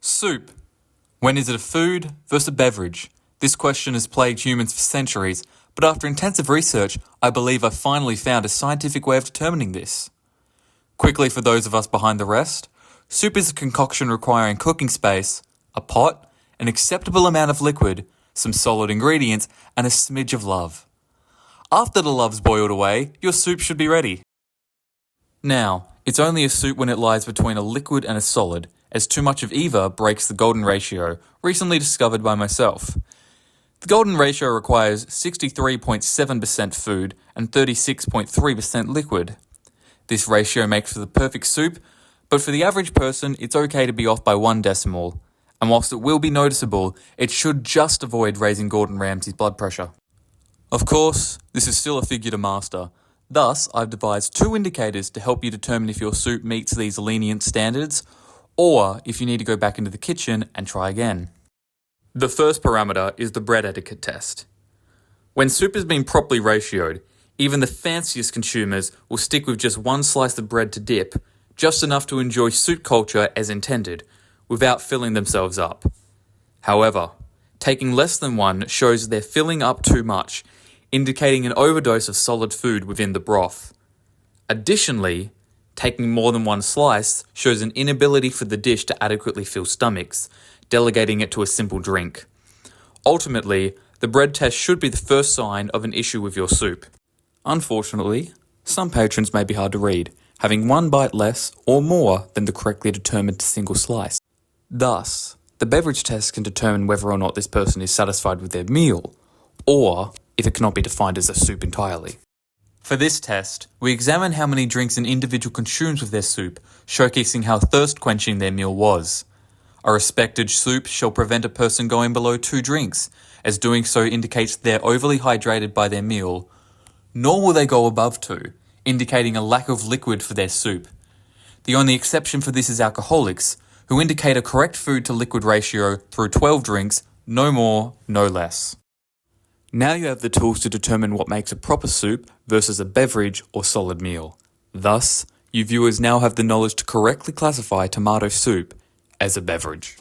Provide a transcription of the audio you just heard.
Soup. When is it a food versus a beverage? This question has plagued humans for centuries, but after intensive research, I believe I finally found a scientific way of determining this. Quickly for those of us behind the rest, soup is a concoction requiring cooking space, a pot, an acceptable amount of liquid, some solid ingredients, and a smidge of love. After the love's boiled away, your soup should be ready. Now, it's only a soup when it lies between a liquid and a solid, as too much of either breaks the golden ratio, recently discovered by myself. The golden ratio requires 63.7% food and 36.3% liquid. This ratio makes for the perfect soup, but for the average person, it's okay to be off by 1 decimal. And whilst it will be noticeable, it should just avoid raising Gordon Ramsay's blood pressure. Of course, this is still a figure to master. Thus, I've devised 2 indicators to help you determine if your soup meets these lenient standards, or if you need to go back into the kitchen and try again. The first parameter is the bread etiquette test. When soup has been properly ratioed, even the fanciest consumers will stick with just 1 slice of bread to dip, just enough to enjoy soup culture as intended, without filling themselves up. However, taking less than 1 shows they're filling up too much, indicating an overdose of solid food within the broth. Additionally, taking more than 1 slice shows an inability for the dish to adequately fill stomachs, delegating it to a simple drink. Ultimately, the bread test should be the first sign of an issue with your soup. Unfortunately, some patrons may be hard to read, having 1 bite less or more than the correctly determined single slice. Thus, the beverage test can determine whether or not this person is satisfied with their meal, or if it cannot be defined as a soup entirely. For this test, we examine how many drinks an individual consumes with their soup, showcasing how thirst-quenching their meal was. A respected soup shall prevent a person going below 2 drinks, as doing so indicates they're overly hydrated by their meal, nor will they go above 2, indicating a lack of liquid for their soup. The only exception for this is alcoholics, who indicate a correct food to liquid ratio through 12 drinks, no more, no less. Now you have the tools to determine what makes a proper soup versus a beverage or solid meal. Thus, you viewers now have the knowledge to correctly classify tomato soup as a beverage.